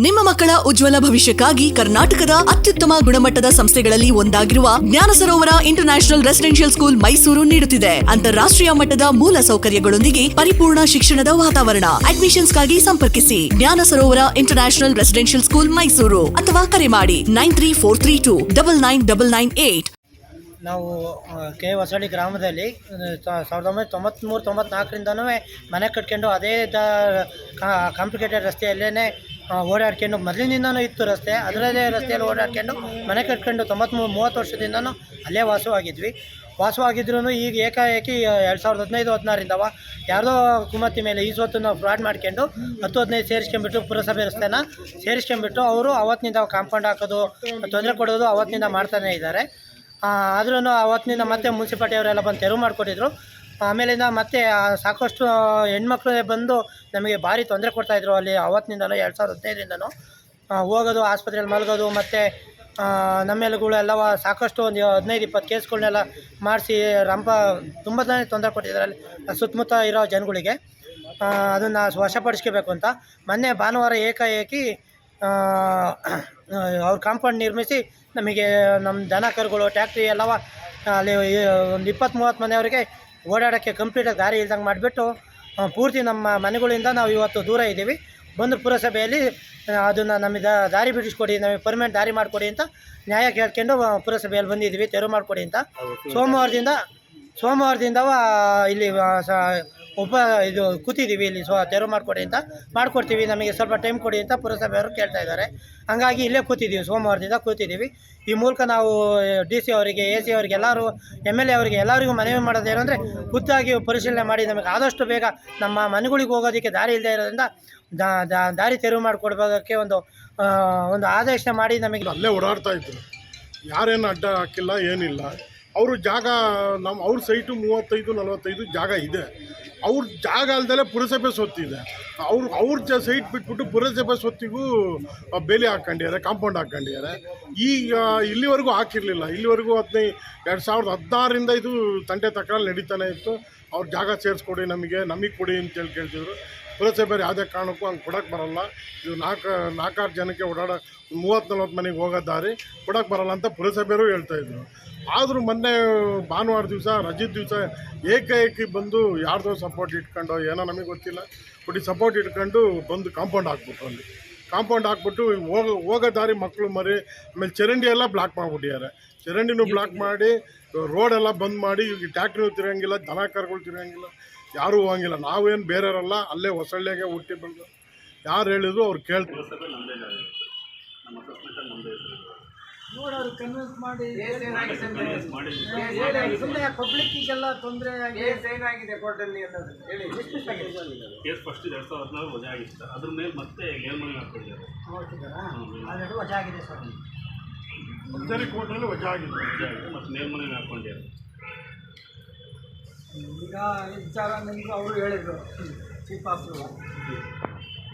ನಿಮ್ಮ ಮಕ್ಕಳ ಉಜ್ವಲ ಭವಿಷ್ಯಕ್ಕಾಗಿ ಕರ್ನಾಟಕದ ಅತ್ಯುತ್ತಮ ಗುಣಮಟ್ಟದ ಸಂಸ್ಥೆಗಳಲ್ಲಿ ಒಂದಾಗಿರುವ ಜ್ಞಾನ ಸರೋವರ ಇಂಟರ್ನ್ಯಾಷನಲ್ ರೆಸಿಡೆನ್ಷಿಯಲ್ ಸ್ಕೂಲ್ ಮೈಸೂರು ನೀಡುತ್ತಿದೆ ಅಂತಾರಾಷ್ಟ್ರೀಯ ಮಟ್ಟದ ಮೂಲ ಸೌಕರ್ಯಗಳೊಂದಿಗೆ ಪರಿಪೂರ್ಣ ಶಿಕ್ಷಣದ ವಾತಾವರಣ. ಅಡ್ಮಿಷನ್ಸ್ಗಾಗಿ ಸಂಪರ್ಕಿಸಿ ಜ್ಞಾನ ಸರೋವರ ಇಂಟರ್ನ್ಯಾಷನಲ್ ರೆಸಿಡೆನ್ಷಿಯಲ್ ಸ್ಕೂಲ್ ಮೈಸೂರು ಅಥವಾ ಕರೆ ಮಾಡಿ 9343299998. ನಾವು ಕೆ ಹೊಸಳ್ಳಿ ಗ್ರಾಮದಲ್ಲಿ 1993-94ರಿಂದನೂ ಮನೆ ಕಟ್ಕೊಂಡು ಅದೇ ಕಾಂಪ್ಲಿಕೇಟೆಡ್ ರಸ್ತೆಯಲ್ಲೇ ಓಡಾಡ್ಕೊಂಡು ಮೊದಲಿನಿಂದನೂ ಇತ್ತು ರಸ್ತೆ, ಅದರಲ್ಲೇ ರಸ್ತೆಯಲ್ಲಿ ಓಡಾಡ್ಕೊಂಡು ಮನೆ ಕಟ್ಕೊಂಡು 30 ವರ್ಷದಿಂದನೂ ಅಲ್ಲೇ ವಾಸವಾಗಿದ್ರೂ ಈಗ ಏಕಾಏಕಿ 2015-16ರಿಂದವ ಯಾರ್ದೋ ಕುಮತಿ ಮೇಲೆ ಈ ಸ್ವತ್ತು ನಾವು ಫ್ರಾಡ್ ಮಾಡ್ಕೊಂಡು 10-15 ಸೇರಿಸ್ಕೊಂಡ್ಬಿಟ್ಟು ಪುರಸಭೆ ರಸ್ತೆನ ಸೇರಿಸ್ಕೊಂಡ್ಬಿಟ್ಟು ಅವರು ಅವತ್ತಿನಿಂದ ಕಾಂಪೌಂಡ್ ಹಾಕೋದು ತೊಂದರೆ ಕೊಡೋದು ಅವತ್ತಿನಿಂದ ಮಾಡ್ತಾನೇ ಇದ್ದಾರೆ. ಆದ್ರೂ ಅವತ್ತಿನಿಂದ ಮತ್ತೆ ಮುನ್ಸಿಪಾಲ್ಟಿಯವರೆಲ್ಲ ಬಂದು ತೆರವು ಮಾಡಿಕೊಟ್ಟಿದ್ರು. ಆಮೇಲಿಂದ ಮತ್ತೆ ಸಾಕಷ್ಟು ಹೆಣ್ಮಕ್ಳು ಬಂದು ನಮಗೆ ಭಾರಿ ತೊಂದರೆ ಕೊಡ್ತಾಯಿದ್ರು. ಅಲ್ಲಿ ಅವತ್ತಿನಿಂದನೂ 2015ರಿಂದನೂ ಹೋಗೋದು, ಆಸ್ಪತ್ರೆಯಲ್ಲಿ ಮಲಗೋದು, ಮತ್ತು ನಮ್ಮೆಲ್ಲಗಳೆಲ್ಲ ಸಾಕಷ್ಟು ಒಂದು 15-20 ಕೇಸ್ಗಳನ್ನೆಲ್ಲ ಮಾಡಿಸಿ ತುಂಬ ತೊಂದರೆ ಕೊಟ್ಟಿದ್ದಾರೆ ಅಲ್ಲಿ ಸುತ್ತಮುತ್ತ ಇರೋ ಜನಗಳಿಗೆ. ಅದನ್ನು ವಶಪಡಿಸ್ಕೋಬೇಕು ಅಂತ ಮೊನ್ನೆ ಭಾನುವಾರ ಏಕಾಏಕಿ ಅವ್ರ ಕಾಂಪೌಂಡ್ ನಿರ್ಮಿಸಿ ನಮಗೆ ನಮ್ಮ ದನ ಕರುಗಳು ಟ್ಯಾಕ್ಟ್ರಿ ಎಲ್ಲವ ಅಲ್ಲಿ ಒಂದು 20-30 ಮನೆಯವರಿಗೆ ಓಡಾಡೋಕ್ಕೆ ಕಂಪ್ಲೀಟಾಗಿ ದಾರಿ ಇಲ್ದಂಗೆ ಮಾಡಿಬಿಟ್ಟು ಪೂರ್ತಿ ನಮ್ಮ ಮನೆಗಳಿಂದ ನಾವು ಇವತ್ತು ದೂರ ಇದ್ದೀವಿ. ಬಂದು ಪುರಸಭೆಯಲ್ಲಿ ಅದನ್ನು ನಮಗೆ ದಾರಿ ಬಿಡಿಸ್ಕೊಡಿ, ನಮಗೆ ಪರ್ಮನೆಂಟ್ ದಾರಿ ಮಾಡಿಕೊಡಿ ಅಂತ ನ್ಯಾಯ ಕೇಳ್ಕೊಂಡು ಪುರಸಭೆಯಲ್ಲಿ ಬಂದಿದ್ದೀವಿ, ತೆರವು ಮಾಡಿಕೊಡಿ ಅಂತ. ಸೋಮವಾರದಿಂದ ಇಲ್ಲಿ ಇದು ಕೂತಿದ್ದೀವಿ, ಇಲ್ಲಿ ತೆರವು ಮಾಡಿಕೊಡಿ ಅಂತ ಮಾಡಿಕೊಡ್ತೀವಿ, ನಮಗೆ ಸ್ವಲ್ಪ ಟೈಮ್ ಕೊಡಿ ಅಂತ ಪುರಸಭೆಯವರು ಕೇಳ್ತಾ ಇದ್ದಾರೆ. ಹಂಗಾಗಿ ಇಲ್ಲೇ ಕೂತಿದ್ದೀವಿ, ಸೋಮವಾರದಿಂದ ಕೂತಿದ್ದೀವಿ. ಈ ಮೂಲಕ ನಾವು DC ಅವರಿಗೆ, AC ಅವರಿಗೆ, ಎಲ್ಲರೂ MLA ಅವರಿಗೆ ಎಲ್ಲರಿಗೂ ಮನವಿ ಮಾಡೋದೇನೆಂದರೆ ಖುದ್ದಾಗಿ ಪರಿಶೀಲನೆ ಮಾಡಿ ನಮಗೆ ಆದಷ್ಟು ಬೇಗ ನಮ್ಮ ಮನೆಗಳಿಗೆ ಹೋಗೋದಕ್ಕೆ ದಾರಿ ಇಲ್ಲದೆ ಇರೋದ್ರಿಂದ ದಾರಿ ತೆರವು ಮಾಡಿಕೊಡ್ಬೋದಕ್ಕೆ ಒಂದು ಆದೇಶ ಮಾಡಿ ನಮಗೆ. ಅಲ್ಲೇ ಓಡಾಡ್ತಾ ಇದ್ರು, ಯಾರೇನು ಅಡ್ಡ ಹಾಕಿಲ್ಲ, ಏನಿಲ್ಲ. ಅವರು ಜಾಗ ಅವ್ರ ಸೈಟು 35-45 ಜಾಗ ಇದೆ. ಅವ್ರ ಜಾಗ ಅಲ್ದಲೇ ಪುರಸಭೆ ಸೊತ್ತಿದೆ. ಅವ್ರ ಸೈಟ್ ಬಿಟ್ಬಿಟ್ಟು ಪುರಸಭೆ ಸೊತ್ತಿಗೂ ಬೇಲಿ ಹಾಕ್ಕೊಂಡಿದ್ದಾರೆ, ಕಾಂಪೌಂಡ್ ಹಾಕ್ಕೊಂಡಿದ್ದಾರೆ. ಈಗ ಇಲ್ಲಿವರೆಗೂ ಹಾಕಿರಲಿಲ್ಲ. ಇಲ್ಲಿವರೆಗೂ 2016ರಿಂದ ಇದು ತಂಟೆ ತಕರಾರು ನಡೀತಾನೆ ಇತ್ತು. ಅವ್ರ ಜಾಗ ಸೇರಿಸ್ಕೊಡಿ, ನಮಗೆ ಕೊಡಿ ಅಂತೇಳಿ ಕೇಳ್ತಿದ್ರು. ಪುರಸಭೆ ಯಾವುದೇ ಕಾರಣಕ್ಕೂ ಹಂಗೆ ಕೊಡೋಕ್ಕೆ ಬರೋಲ್ಲ. ಇದು 4-6 ಜನಕ್ಕೆ ಓಡಾಡೋ 30-40 ಮನೆಗೆ ಹೋಗೋ ದಾರಿ ಕೊಡೋಕ್ಕೆ ಬರೋಲ್ಲ ಅಂತ ಪುರಸಭೆಯವರು ಹೇಳ್ತಾಯಿದ್ರು. ಆದರೂ ಮೊನ್ನೆ ಭಾನುವಾರ ದಿವಸ, ರಜದ ದಿವಸ ಏಕಾಏಕಿ ಬಂದು ಯಾರ್ದೋ ಸಪೋರ್ಟ್ ಇಟ್ಕೊಂಡು ಏನೋ ನಮಗೆ ಗೊತ್ತಿಲ್ಲ, ಬಟ್ ಸಪೋರ್ಟ್ ಇಟ್ಕೊಂಡು ಬಂದು ಕಾಂಪೌಂಡ್ ಹಾಕ್ಬಿಟ್ರು. ಅಲ್ಲಿ ಕಾಂಪೌಂಡ್ ಹಾಕ್ಬಿಟ್ಟು ಹೋಗೋ ದಾರಿ ಮಕ್ಕಳು ಮರಿ, ಆಮೇಲೆ ಚರಂಡಿ ಎಲ್ಲ ಬ್ಲಾಕ್ ಮಾಡಿಬಿಟ್ಟಿದ್ದಾರೆ. ಚರಂಡಿನೂ ಬ್ಲಾಕ್ ಮಾಡಿ ರೋಡೆಲ್ಲ ಬಂದ್ ಮಾಡಿ, ಈಗ ಟ್ಯಾಕ್ಟ್ರಿನೂ ತಿರೋಂಗಿಲ್ಲ, ದನ ಕರುಗಳು ತಿರೋಂಗಿಲ್ಲ, ಯಾರೂ ಹೋಗಂಗಿಲ್ಲ. ನಾವೇನು ಬೇರೆಯವರಲ್ಲ, ಅಲ್ಲೇ ಹೊಸಳ್ಳಿಯಾಗೆ ಹುಟ್ಟಿ ಬಂದು ಯಾರು ಹೇಳಿದ್ರು ಅವ್ರು ಕೇಳ್ತಾರೆ. ನೋಡೋರು ಕನ್ವಿನ್ಸ್ ಮಾಡಿ ಸುಮ್ಮನೆ ಪಬ್ಲಿಕ್ಕಿಗೆಲ್ಲ ತೊಂದರೆ ಏನಾಗಿದೆ ಕೋರ್ಟಲ್ಲಿ ಅನ್ನೋದು ಹೇಳಿ. ಕೇಸ್ ಫಸ್ಟ್ 2014 ವಜಾ ಆಗಿತ್ತು, ಅದ್ರ ಮೇಲೆ ಮತ್ತೆ ಮೇಲ್ಮನವಿ ಹಾಕ್ಕೊಂಡಿದ್ದಾರೆ. ಅದೆರಡು ವಜಾ ಆಗಿದೆ ಸರ್. ಸರಿ, ಕೋರ್ಟಲ್ಲಿ ವಜಾ ಆಗಿದೆ ಮತ್ತು ಮೇಲ್ಮನವಿ ಹಾಕ್ಕೊಂಡಿದ್ದಾರೆ. ಈಗ ವಿಚಾರ ನಿಮಗೂ ಅವರು ಹೇಳಿದರು, ಚೀಫ್ ಆಫೀಸರು.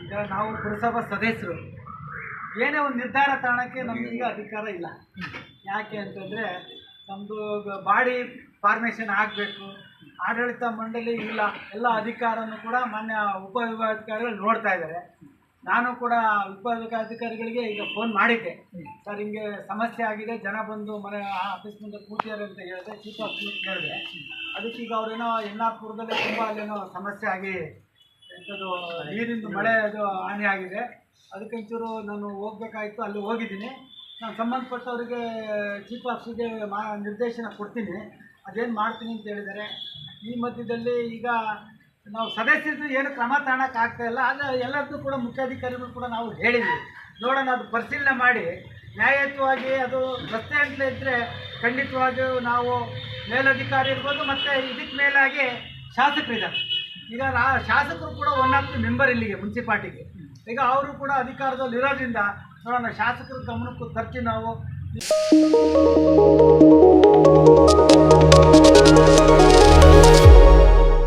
ಈಗ ನಾವು ಪುರಸಭಾ ಸದಸ್ಯರು ಏನೇ ಒಂದು ನಿರ್ಧಾರ ತಗೊಳ್ಳೋಕ್ಕೆ ನಮಗೀಗ ಅಧಿಕಾರ ಇಲ್ಲ. ಯಾಕೆ ಅಂತಂದರೆ ನಮ್ಮದು ಬಾಡಿ ಫಾರ್ಮೇಷನ್ ಆಗಬೇಕು, ಆಡಳಿತ ಮಂಡಳಿ ಇಲ್ಲ, ಎಲ್ಲ ಅಧಿಕಾರನೂ ಕೂಡ ಮಾನ್ಯ ಉಪವಿಭಾಗಾಧಿಕಾರಿಗಳು ನೋಡ್ತಾ ಇದ್ದಾರೆ. ನಾನು ಕೂಡ ಉಪವಿಭಾಗಾಧಿಕಾರಿಗಳಿಗೆ ಈಗ ಫೋನ್ ಮಾಡಿದ್ದೆ, ಸರ್ ಹಿಂಗೆ ಸಮಸ್ಯೆ ಆಗಿದೆ, ಜನ ಬಂದು ಮನೆ ಆಫೀಸ್ ಮುಂದೆ ಕೂತಿದ್ದಾರೆ ಅಂತ ಹೇಳಿದೆ. ಚೀಫ್ ಆಫೀಸರ್ ಕೇಳಿದೆ. ಅದಕ್ಕೆ ಈಗ ಅವರೇನೋ ಎನ್ನಾರ್ಪುರದಲ್ಲಿ ತುಂಬ ಅಲ್ಲೇನೋ ಸಮಸ್ಯೆ ಆಗಿ ಎಂಥದ್ದು ನೀರಿಂದು ಮಳೆ ಅದು ಹಾನಿ ಆಗಿದೆ, ಅದಕ್ಕೊಂಚೂರು ನಾನು ಹೋಗಬೇಕಾಯಿತು. ಅಲ್ಲಿ ಹೋಗಿದ್ದೀನಿ. ನಾನು ಸಂಬಂಧಪಟ್ಟವರಿಗೆ ಚೀಫ್ ಆಫೀಸ್ಗೆ ನಿರ್ದೇಶನ ಕೊಡ್ತೀನಿ, ಅದೇನು ಮಾಡ್ತೀನಿ ಅಂತ ಹೇಳಿದ್ದಾರೆ. ಈ ಮಧ್ಯದಲ್ಲಿ ಈಗ ನಾವು ಸದಸ್ಯರು ಏನು ಕ್ರಮ ತಗೊಳಕ್ಕಾಗ್ತಾಯಿಲ್ಲ. ಆದರೆ ಎಲ್ಲರಿಗೂ ಕೂಡ ಮುಖ್ಯಾಧಿಕಾರಿಗಳು ಕೂಡ ನಾವು ಹೇಳಿದ್ವಿ, ನೋಡೋಣ ಅದು ಪರಿಶೀಲನೆ ಮಾಡಿ ನ್ಯಾಯಯುತವಾಗಿ ಅದು ರಸ್ತೆ ಅಂತಲೇ ಇದ್ದರೆ ಖಂಡಿತವಾಗಿಯೂ ನಾವು ಮೇಲಧಿಕಾರಿ ಇರ್ಬೋದು, ಮತ್ತು ಇದಕ್ಕೆ ಮೇಲಾಗಿ ಶಾಸಕರಿದ್ದಾರೆ. ಈಗ ಶಾಸಕರು ಕೂಡ 1 ಆಫ್ ದಿ ಮೆಂಬರ್ ಇಲ್ಲಿಗೆ ಮುನ್ಸಿಪಾಲ್ಟಿಗೆ. ಈಗ ಅವರು ಕೂಡ ಅಧಿಕಾರದಲ್ಲಿ ಇರೋದ್ರಿಂದ ನೋಡೋಣ ಶಾಸಕರ ಗಮನಕ್ಕೂ ತರ್ತೀವಿ ನಾವು.